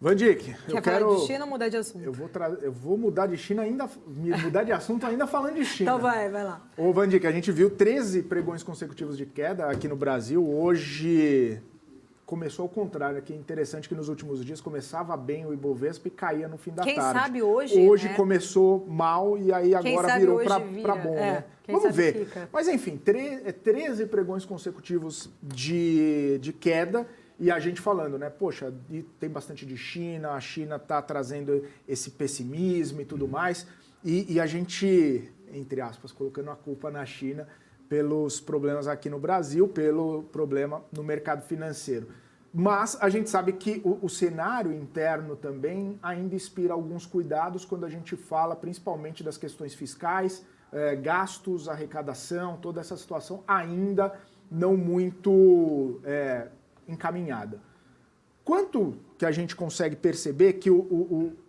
Van Dijk, Quer falar de China ou mudar de assunto? Eu vou mudar de China ainda, mudar de assunto ainda falando de China. Então vai lá. Ô, Van Dijk, a gente viu 13 pregões consecutivos de queda aqui no Brasil. Hoje começou ao contrário, que é interessante que nos últimos dias começava bem o Ibovespa e caía no fim da tarde. Quem sabe hoje, Hoje né? Começou mal e aí agora virou para bom, né? Vamos ver. Fica. Mas enfim, 13 pregões consecutivos de queda. E a gente falando, né? Poxa, tem bastante de China, a China está trazendo esse pessimismo e tudo mais. E a gente, entre aspas, colocando a culpa na China pelos problemas aqui no Brasil, pelo problema no mercado financeiro. Mas a gente sabe que o cenário interno também ainda inspira alguns cuidados quando a gente fala principalmente das questões fiscais, gastos, arrecadação, toda essa situação ainda não muito encaminhada. Quanto que a gente consegue perceber que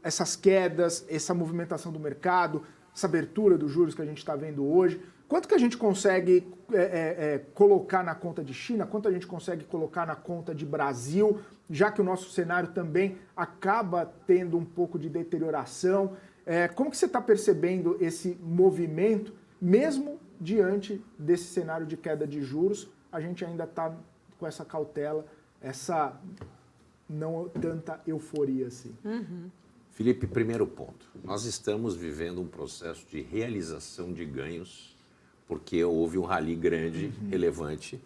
essas quedas, essa movimentação do mercado, essa abertura dos juros que a gente está vendo hoje, quanto que a gente consegue colocar na conta de China, quanto a gente consegue colocar na conta de Brasil, já que o nosso cenário também acaba tendo um pouco de deterioração? Como que você está percebendo esse movimento, mesmo diante desse cenário de queda de juros, a gente ainda está com essa cautela, essa não tanta euforia assim? Uhum. Felipe, primeiro ponto. Nós estamos vivendo um processo de realização de ganhos, porque houve um rally grande, relevante,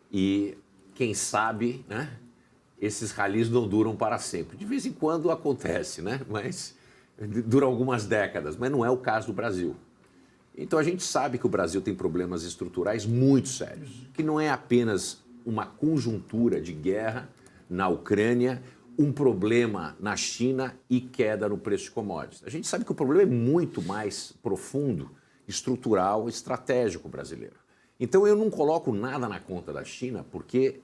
e quem sabe, né, esses rallies não duram para sempre. De vez em quando acontece, né, mas dura algumas décadas, mas não é o caso do Brasil. Então a gente sabe que o Brasil tem problemas estruturais muito sérios, que não é apenas uma conjuntura de guerra na Ucrânia, um problema na China e queda no preço de commodities. A gente sabe que o problema é muito mais profundo, estrutural, estratégico brasileiro. Então eu não coloco nada na conta da China porque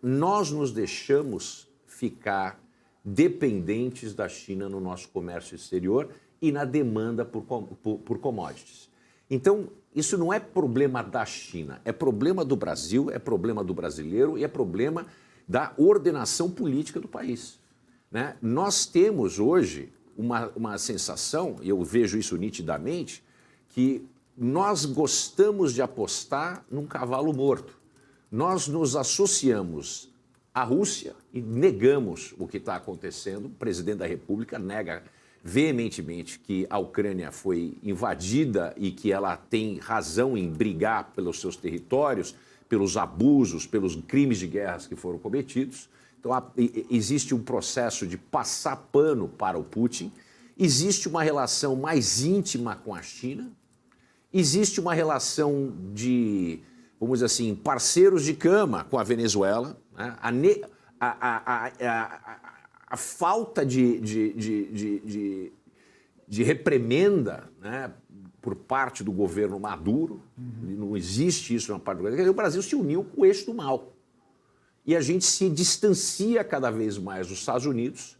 nós nos deixamos ficar dependentes da China no nosso comércio exterior e na demanda por commodities. Então, isso não é problema da China, é problema do Brasil, é problema do brasileiro e é problema da ordenação política do país, né? Nós temos hoje uma sensação, e eu vejo isso nitidamente, que nós gostamos de apostar num cavalo morto. Nós nos associamos à Rússia e negamos o que está acontecendo. O presidente da República nega veementemente que a Ucrânia foi invadida e que ela tem razão em brigar pelos seus territórios, pelos abusos, pelos crimes de guerra que foram cometidos. Então, existe um processo de passar pano para o Putin, existe uma relação mais íntima com a China, existe uma relação de, vamos dizer assim, parceiros de cama com a Venezuela, né? A falta de reprimenda, né, por parte do governo Maduro, não existe isso na parte do Brasil. O Brasil se uniu com o eixo do mal. E a gente se distancia cada vez mais dos Estados Unidos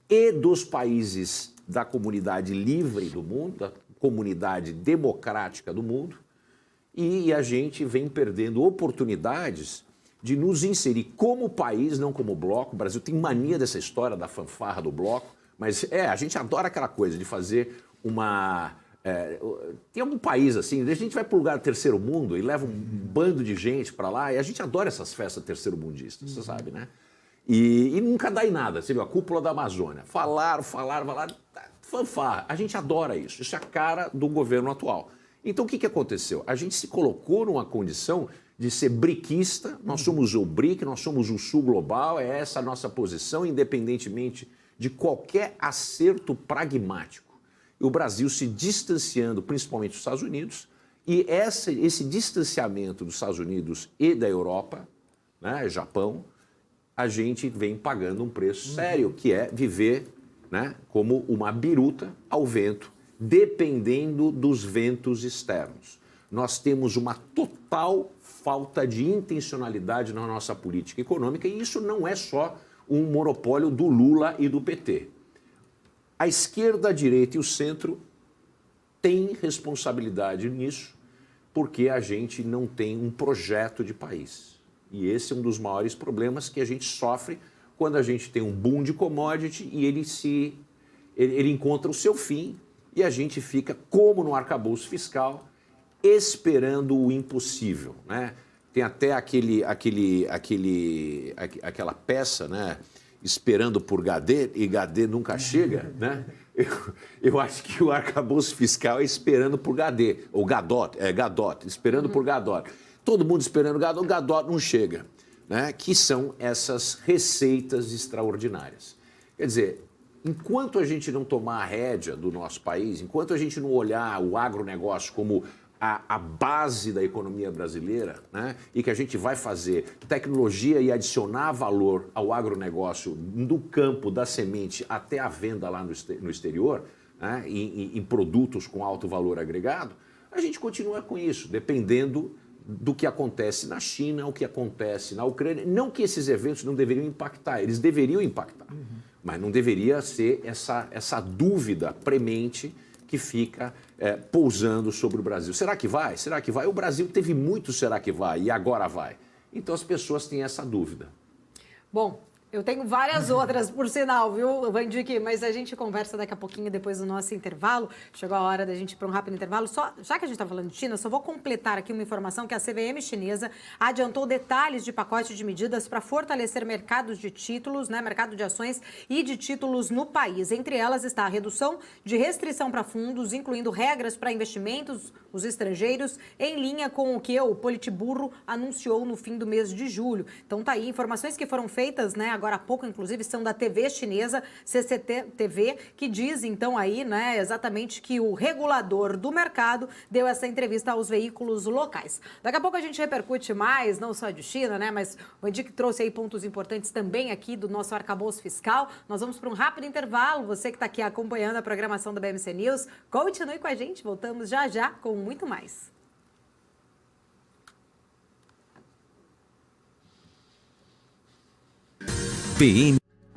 e dos países da comunidade livre do mundo, da comunidade democrática do mundo, e a gente vem perdendo oportunidades de nos inserir como país, não como bloco. O Brasil tem mania dessa história da fanfarra do bloco, mas a gente adora aquela coisa de fazer uma... tem algum país assim, a gente vai para o lugar do terceiro mundo e leva um bando de gente para lá, e a gente adora essas festas terceiro-mundistas, você sabe, né? E nunca dá em nada. Você viu, a cúpula da Amazônia. Falaram, fanfarra. A gente adora isso. Isso é a cara do governo atual. Então, o que aconteceu? A gente se colocou numa condição de ser briquista. Nós somos o BRIC, nós somos o Sul Global, é essa a nossa posição, independentemente de qualquer acerto pragmático. E o Brasil se distanciando, principalmente dos Estados Unidos, e esse distanciamento dos Estados Unidos e da Europa, né, Japão, a gente vem pagando um preço sério, que é viver, né, como uma biruta ao vento, dependendo dos ventos externos. Nós temos uma total falta de intencionalidade na nossa política econômica, e isso não é só um monopólio do Lula e do PT. A esquerda, a direita e o centro têm responsabilidade nisso, porque a gente não tem um projeto de país. E esse é um dos maiores problemas que a gente sofre quando a gente tem um boom de commodity e ele encontra o seu fim e a gente fica, como no arcabouço fiscal, esperando o impossível, né? Tem até aquela peça, né? Esperando por Gadê e Gadê nunca chega, né? Eu acho que o arcabouço fiscal é esperando por Gadê, ou Gadot, esperando por Gadot. Todo mundo esperando o Gadot não chega, né? Que são essas receitas extraordinárias. Quer dizer, enquanto a gente não tomar a rédea do nosso país, enquanto a gente não olhar o agronegócio como a base da economia brasileira, né? E que a gente vai fazer tecnologia e adicionar valor ao agronegócio do campo da semente até a venda lá no exterior, né? Em produtos com alto valor agregado, a gente continua com isso, dependendo do que acontece na China, o que acontece na Ucrânia. Não que esses eventos não deveriam impactar, eles deveriam impactar, mas não deveria ser essa dúvida premente que fica pousando sobre o Brasil. Será que vai? Será que vai? O Brasil teve muito será que vai e agora vai. Então as pessoas têm essa dúvida. Bom, eu tenho várias outras, por sinal, viu, Vandique? Mas a gente conversa daqui a pouquinho, depois do nosso intervalo. Chegou a hora da gente ir para um rápido intervalo. Já que a gente está falando de China, só vou completar aqui uma informação que a CVM chinesa adiantou detalhes de pacote de medidas para fortalecer mercados de títulos, né, mercado de ações e de títulos no país. Entre elas está a redução de restrição para fundos, incluindo regras para investimentos, os estrangeiros, em linha com o que o Politburo anunciou no fim do mês de julho. Então tá aí, informações que foram feitas, né, agora há pouco, inclusive, são da TV chinesa, CCTV, que diz, então, aí, né, exatamente que o regulador do mercado deu essa entrevista aos veículos locais. Daqui a pouco a gente repercute mais, não só de China, né, mas o Henrique trouxe aí pontos importantes também aqui do nosso arcabouço fiscal. Nós vamos para um rápido intervalo. Você que está aqui acompanhando a programação da BMC News, continue com a gente. Voltamos já já com muito mais.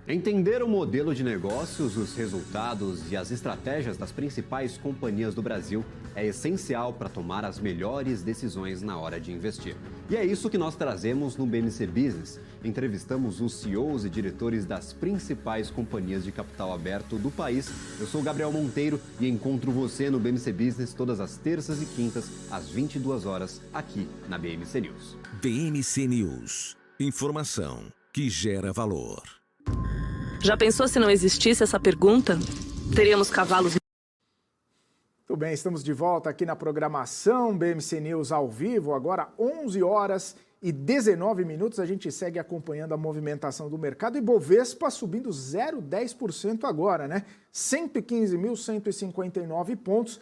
Entender o modelo de negócios, os resultados e as estratégias das principais companhias do Brasil é essencial para tomar as melhores decisões na hora de investir. E é isso que nós trazemos no BMC Business. Entrevistamos os CEOs e diretores das principais companhias de capital aberto do país. Eu sou o Gabriel Monteiro e encontro você no BMC Business todas as terças e quintas, às 22 horas, aqui na BMC News. BMC News. Informação que gera valor. Já pensou se não existisse essa pergunta? Teríamos cavalos... Muito bem, estamos de volta aqui na programação BMC News ao vivo, agora 11 horas e 19 minutos. A gente segue acompanhando a movimentação do mercado. Ibovespa subindo 0,10% agora, né? 115.159 pontos.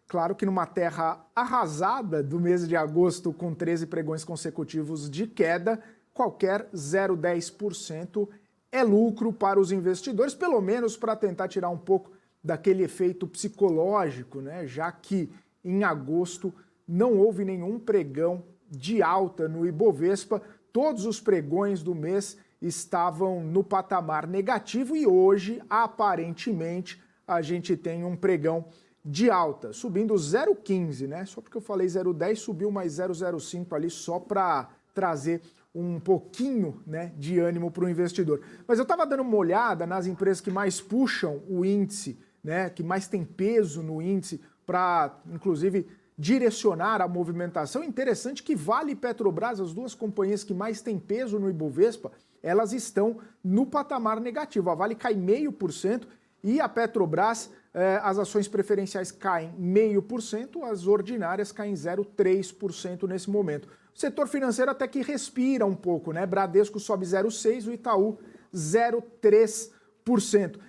Claro que numa terra arrasada do mês de agosto, com 13 pregões consecutivos de queda, qualquer 0,10% é lucro para os investidores, pelo menos para tentar tirar um pouco daquele efeito psicológico, né? Já que em agosto não houve nenhum pregão de alta no Ibovespa, todos os pregões do mês estavam no patamar negativo e hoje, aparentemente, a gente tem um pregão de alta, subindo 0,15, né? Só porque eu falei 0,10, subiu mais 0,05 ali só para trazer um pouquinho, né, de ânimo para o investidor. Mas eu estava dando uma olhada nas empresas que mais puxam o índice, né, que mais tem peso no índice para, inclusive, direcionar a movimentação. Interessante que Vale e Petrobras, as duas companhias que mais têm peso no Ibovespa, elas estão no patamar negativo. A Vale cai 0,5% e a Petrobras, as ações preferenciais caem 0,5%, as ordinárias caem 0,3% nesse momento. O setor financeiro até que respira um pouco, né? Bradesco sobe 0,6%, o Itaú 0,3%.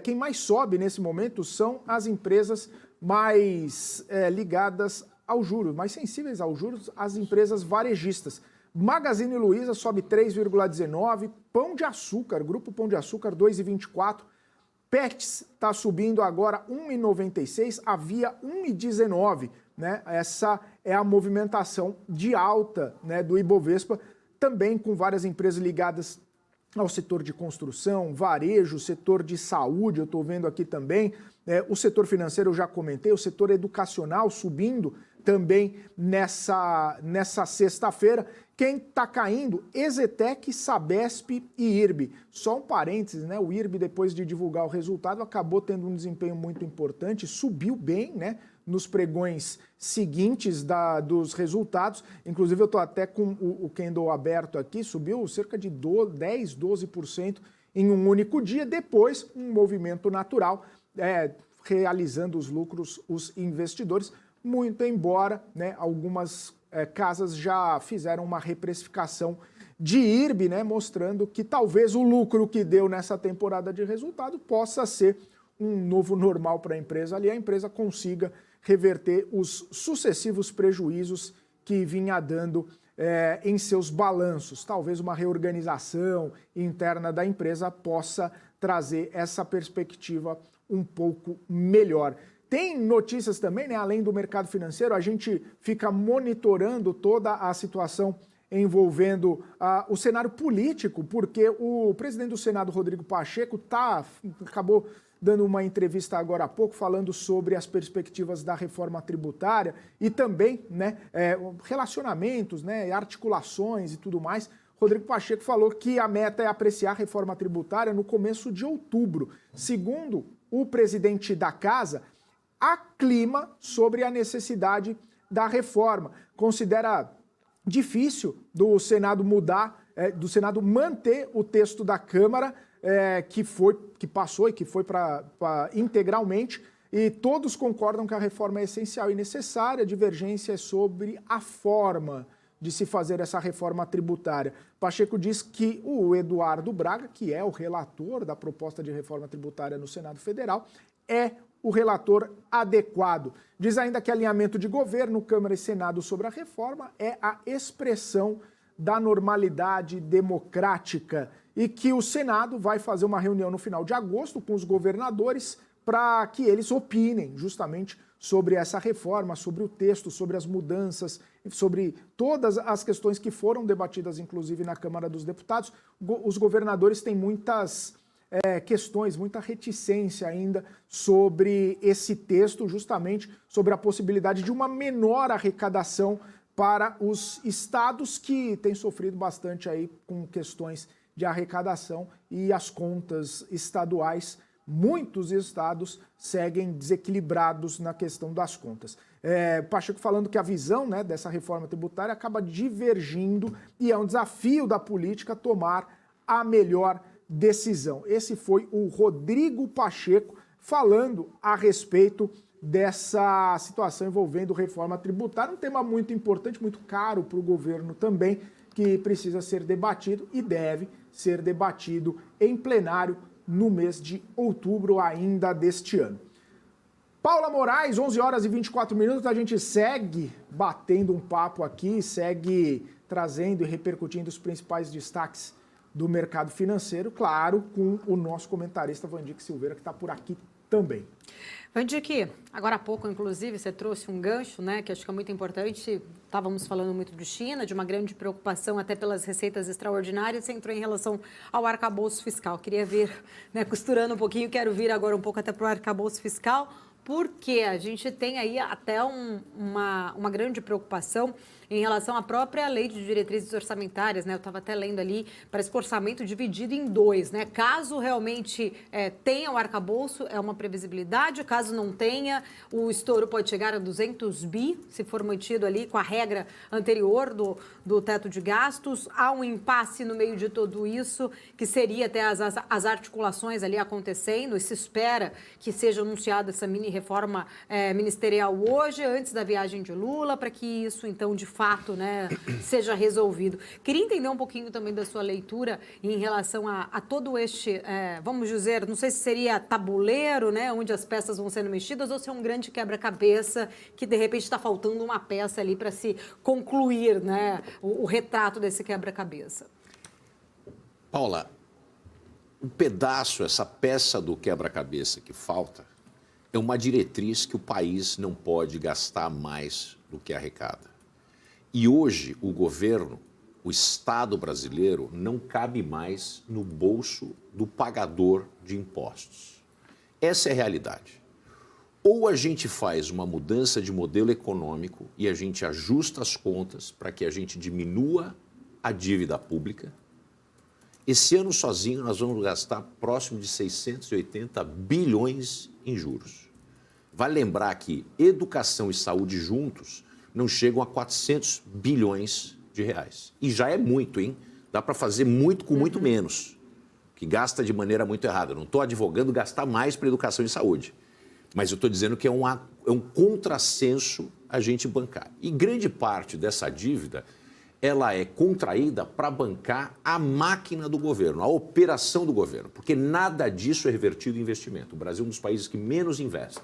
Quem mais sobe nesse momento são as empresas mais ligadas aos juros, mais sensíveis aos juros, as empresas varejistas. Magazine Luiza sobe 3,19%, Pão de Açúcar, Grupo Pão de Açúcar 2,24%, Pets está subindo agora 1,96%, a Via 1,19%. Né? Essa é a movimentação de alta, né, do Ibovespa, também com várias empresas ligadas ao setor de construção, varejo, setor de saúde, eu estou vendo aqui também, o setor financeiro eu já comentei, o setor educacional subindo também nessa sexta-feira. Quem está caindo? Exetec, Sabesp e IRB. Só um parênteses, né? O IRB, depois de divulgar o resultado, acabou tendo um desempenho muito importante, subiu bem, né? Nos pregões seguintes dos resultados. Inclusive, eu estou até com o candle aberto aqui, subiu cerca de 10, 12% em um único dia. Depois, um movimento natural, realizando os lucros os investidores, muito embora, né, algumas casas já fizeram uma reprecificação de IRB, né, mostrando que talvez o lucro que deu nessa temporada de resultado possa ser um novo normal para a empresa ali, a empresa consiga reverter os sucessivos prejuízos que vinha dando em seus balanços. Talvez uma reorganização interna da empresa possa trazer essa perspectiva um pouco melhor. Tem notícias também, né? Além do mercado financeiro, a gente fica monitorando toda a situação envolvendo o cenário político, porque o presidente do Senado, Rodrigo Pacheco, acabou dando uma entrevista agora há pouco falando sobre as perspectivas da reforma tributária e também, né, relacionamentos, né, articulações e tudo mais. Rodrigo Pacheco falou que a meta é apreciar a reforma tributária no começo de outubro. Segundo o presidente da casa, há clima sobre a necessidade da reforma. Considera difícil do Senado manter o texto da Câmara, que passou e que foi para integralmente, e todos concordam que a reforma é essencial e necessária. A divergência é sobre a forma de se fazer essa reforma tributária. Pacheco diz que o Eduardo Braga, que é o relator da proposta de reforma tributária no Senado Federal, é o relator adequado. Diz ainda que alinhamento de governo, Câmara e Senado sobre a reforma é a expressão da normalidade democrática e que o Senado vai fazer uma reunião no final de agosto com os governadores para que eles opinem justamente sobre essa reforma, sobre o texto, sobre as mudanças, sobre todas as questões que foram debatidas, inclusive, na Câmara dos Deputados. Os governadores têm muitas questões, muita reticência ainda sobre esse texto, justamente sobre a possibilidade de uma menor arrecadação para os estados que têm sofrido bastante aí com questões de arrecadação e as contas estaduais. Muitos estados seguem desequilibrados na questão das contas. Pacheco falando que a visão, né, dessa reforma tributária acaba divergindo e é um desafio da política tomar a melhor decisão. Esse foi o Rodrigo Pacheco falando a respeito dessa situação envolvendo reforma tributária, um tema muito importante, muito caro para o governo também, que precisa ser debatido e deve ser debatido em plenário no mês de outubro ainda deste ano. Paula Moraes, 11 horas e 24 minutos, a gente segue batendo um papo aqui, segue trazendo e repercutindo os principais destaques do mercado financeiro, claro, com o nosso comentarista Vandique Silveira, que está por aqui também. Vandique, agora há pouco, inclusive, você trouxe um gancho, né, que acho que é muito importante. Estávamos falando muito de China, de uma grande preocupação até pelas receitas extraordinárias, você entrou em relação ao arcabouço fiscal. Queria ver, né, costurando um pouquinho, quero vir agora um pouco até para o arcabouço fiscal, porque a gente tem aí até uma grande preocupação em relação à própria lei de diretrizes orçamentárias, né? Eu estava até lendo ali, para esse orçamento dividido em dois, né? Caso realmente tenha o arcabouço, é uma previsibilidade, caso não tenha, o estouro pode chegar a 200 bi, se for mantido ali com a regra anterior do teto de gastos. Há um impasse no meio de tudo isso, que seria até as articulações ali acontecendo, e se espera que seja anunciada essa mini reforma ministerial hoje, antes da viagem de Lula, para que isso, então, de fato, né, seja resolvido. Queria entender um pouquinho também da sua leitura em relação a todo este, vamos dizer, não sei se seria tabuleiro, né, onde as peças vão sendo mexidas, ou se é um grande quebra-cabeça que, de repente, está faltando uma peça ali para se concluir, né, o retrato desse quebra-cabeça. Paula, um pedaço, essa peça do quebra-cabeça que falta, é uma diretriz que o país não pode gastar mais do que arrecada. E hoje o governo, o Estado brasileiro, não cabe mais no bolso do pagador de impostos. Essa é a realidade. Ou a gente faz uma mudança de modelo econômico e a gente ajusta as contas para que a gente diminua a dívida pública. Esse ano sozinho nós vamos gastar próximo de 680 bilhões em juros. Vale lembrar que educação e saúde juntos não chegam a 400 bilhões de reais. E já é muito, hein? Dá para fazer muito com muito menos, que gasta de maneira muito errada. Não estou advogando gastar mais para educação e saúde. Mas eu estou dizendo que é um contrassenso a gente bancar. E grande parte dessa dívida, ela é contraída para bancar a máquina do governo, a operação do governo, porque nada disso é revertido em investimento. O Brasil é um dos países que menos investem.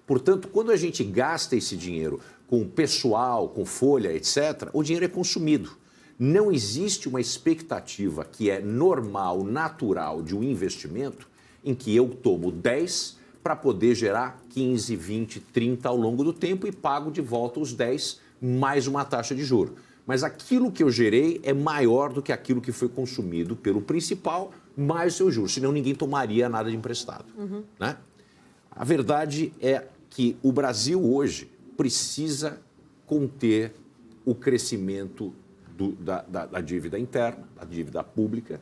Portanto, quando a gente gasta esse dinheiro com pessoal, com folha, etc., o dinheiro é consumido. Não existe uma expectativa que é normal, natural de um investimento em que eu tomo 10 para poder gerar 15, 20, 30 ao longo do tempo e pago de volta os 10 mais uma taxa de juros. Mas aquilo que eu gerei é maior do que aquilo que foi consumido pelo principal mais o seu juros, senão ninguém tomaria nada de emprestado. Né? A verdade é que o Brasil hoje precisa conter o crescimento da dívida interna, da dívida pública,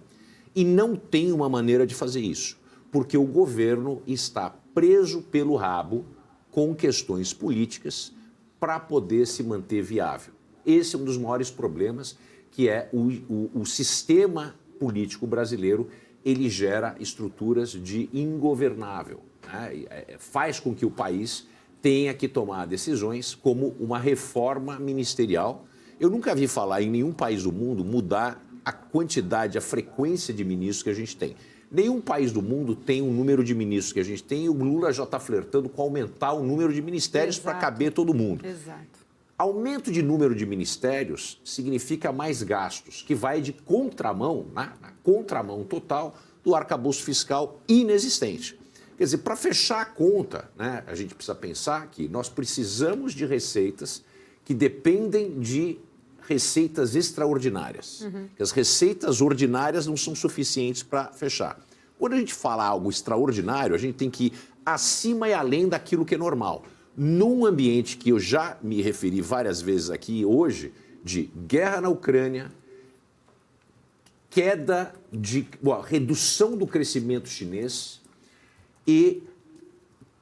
e não tem uma maneira de fazer isso, porque o governo está preso pelo rabo com questões políticas para poder se manter viável. Esse é um dos maiores problemas, que é o sistema político brasileiro, ele gera estruturas de ingovernável, né? Faz com que o país tenha que tomar decisões como uma reforma ministerial. Eu nunca vi falar em nenhum país do mundo mudar a quantidade, a frequência de ministros que a gente tem. Nenhum país do mundo tem o número de ministros que a gente tem e o Lula já está flertando com aumentar o número de ministérios para caber todo mundo. Exato. Aumento de número de ministérios significa mais gastos, que vai de contramão, né, na contramão total do arcabouço fiscal inexistente. Quer dizer, para fechar a conta, né, a gente precisa pensar que nós precisamos de receitas que dependem de receitas extraordinárias. Que as receitas ordinárias não são suficientes para fechar. Quando a gente fala algo extraordinário, a gente tem que ir acima e além daquilo que é normal. Num ambiente que eu já me referi várias vezes aqui hoje, de guerra na Ucrânia, redução do crescimento chinês e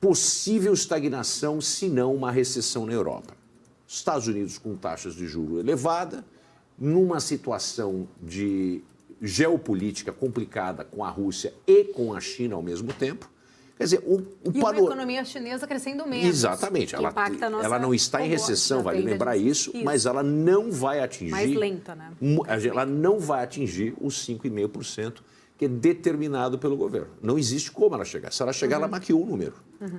possível estagnação, se não uma recessão na Europa. Estados Unidos com taxas de juros elevada, numa situação de geopolítica complicada com a Rússia e com a China ao mesmo tempo. Quer dizer, uma economia chinesa crescendo menos. Exatamente. Ela não está em recessão, vale lembrar isso, mas ela não vai atingir... Mais lenta, né? Ela não vai atingir os 5,5% que é determinado pelo governo. Não existe como ela chegar. Se ela chegar, ela maquiou o número.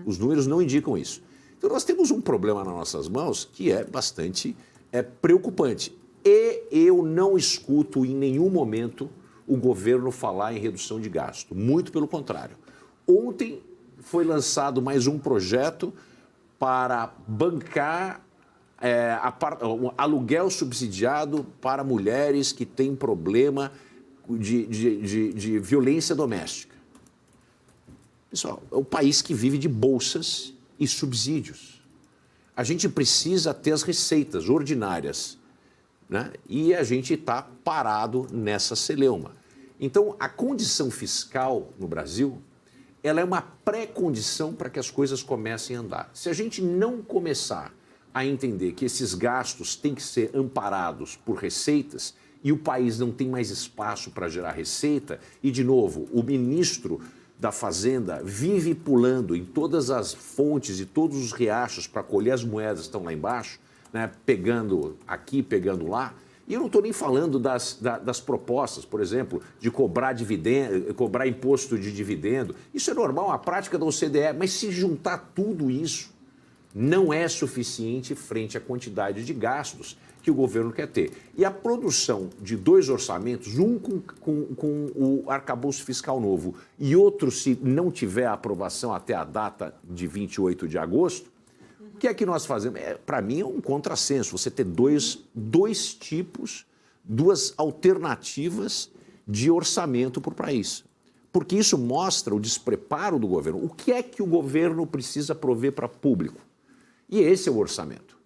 Os números não indicam isso. Então, nós temos um problema nas nossas mãos que é bastante preocupante. E eu não escuto em nenhum momento o governo falar em redução de gasto. Muito pelo contrário. Ontem foi lançado mais um projeto para bancar aluguel subsidiado para mulheres que têm problema de violência doméstica. Pessoal, é um país que vive de bolsas e subsídios. A gente precisa ter as receitas ordinárias, né? E a gente está parado nessa celeuma. Então, a condição fiscal no Brasil, ela é uma pré-condição para que as coisas comecem a andar. Se a gente não começar a entender que esses gastos têm que ser amparados por receitas e o país não tem mais espaço para gerar receita, e, de novo, o ministro da Fazenda vive pulando em todas as fontes e todos os riachos para colher as moedas que estão lá embaixo, né, pegando aqui, pegando lá. E eu não estou nem falando das propostas, por exemplo, de cobrar dividendo, cobrar imposto de dividendo. Isso é normal, a prática da OCDE, mas se juntar tudo isso, não é suficiente frente à quantidade de gastos que o governo quer ter. E a produção de dois orçamentos, um com o arcabouço fiscal novo e outro, se não tiver aprovação até a data de 28 de agosto, o que é que nós fazemos? Para mim é um contrassenso você ter dois tipos, duas alternativas de orçamento para o país. porque isso mostra o despreparo do governo. O que é que o governo precisa prover para público? E esse é o orçamento.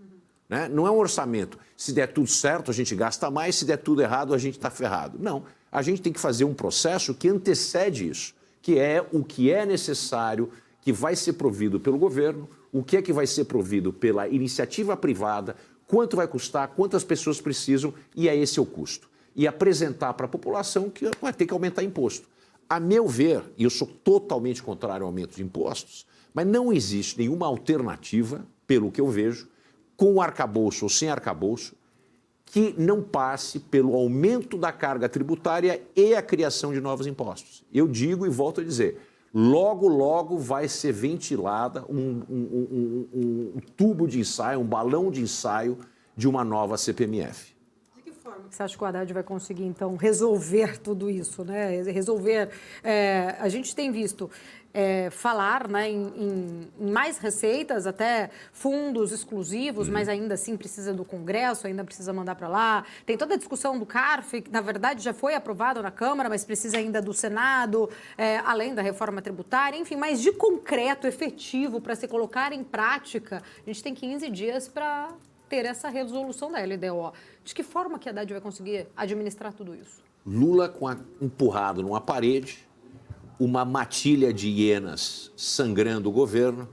Né? Não é um orçamento, se der tudo certo a gente gasta mais, se der tudo errado a gente está ferrado. Não, a gente tem que fazer um processo que antecede isso, que é o que é necessário, que vai ser provido pelo governo, o que é que vai ser provido pela iniciativa privada, quanto vai custar, quantas pessoas precisam, e é esse o custo. E apresentar para a população que vai ter que aumentar imposto. A meu ver, e eu sou totalmente contrário ao aumento de impostos, mas não existe nenhuma alternativa, pelo que eu vejo, com o arcabouço ou sem arcabouço, que não passe pelo aumento da carga tributária e a criação de novos impostos. Eu digo e volto a dizer, logo, logo vai ser ventilada um tubo de ensaio, um balão de ensaio de uma nova CPMF. De que forma que você acha que o Haddad vai conseguir, então, resolver tudo isso, né? Resolver... a gente tem visto falar, né, em mais receitas, até fundos exclusivos, mas ainda assim precisa do Congresso, ainda precisa mandar para lá. Tem toda a discussão do CARF, que na verdade já foi aprovado na Câmara, mas precisa ainda do Senado, além da reforma tributária, enfim, mas de concreto, efetivo, para se colocar em prática, a gente tem 15 dias para ter essa resolução da LDO. De que forma que a Haddad vai conseguir administrar tudo isso? Lula empurrado numa parede, uma matilha de hienas sangrando o governo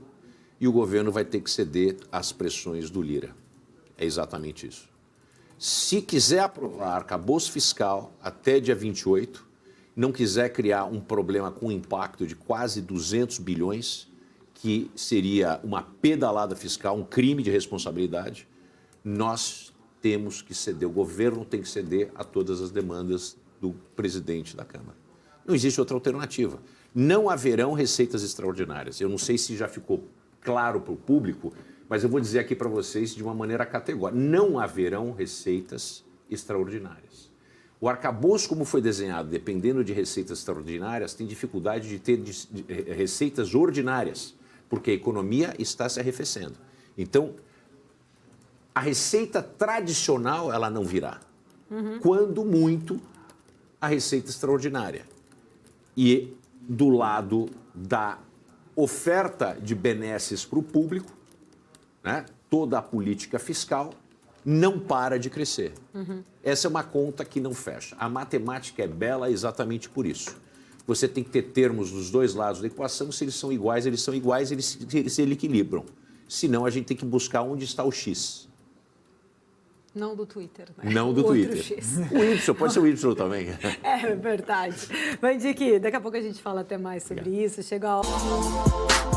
e o governo vai ter que ceder às pressões do Lira. É exatamente isso. Se quiser aprovar arcabouço fiscal até dia 28, não quiser criar um problema com impacto de quase 200 bilhões, que seria uma pedalada fiscal, um crime de responsabilidade, nós temos que ceder, o governo tem que ceder a todas as demandas do presidente da Câmara. Não existe outra alternativa. Não haverão receitas extraordinárias. Eu não sei se já ficou claro para o público, mas eu vou dizer aqui para vocês de uma maneira categórica. Não haverão receitas extraordinárias. O arcabouço, como foi desenhado, dependendo de receitas extraordinárias, tem dificuldade de ter receitas ordinárias, porque a economia está se arrefecendo. Então, a receita tradicional, ela não virá. Quando muito, a receita extraordinária. E do lado da oferta de benesses para o público, né, toda a política fiscal não para de crescer. Essa é uma conta que não fecha. A matemática é bela exatamente por isso. Você tem que ter termos dos dois lados da equação, se eles são iguais, eles se equilibram. Senão, a gente tem que buscar onde está o X. Não do Twitter, né? Não do Twitter. X. O Y, pode ser o Y também. É verdade. Vandique, daqui a pouco a gente fala até mais sobre isso. Chega a hora.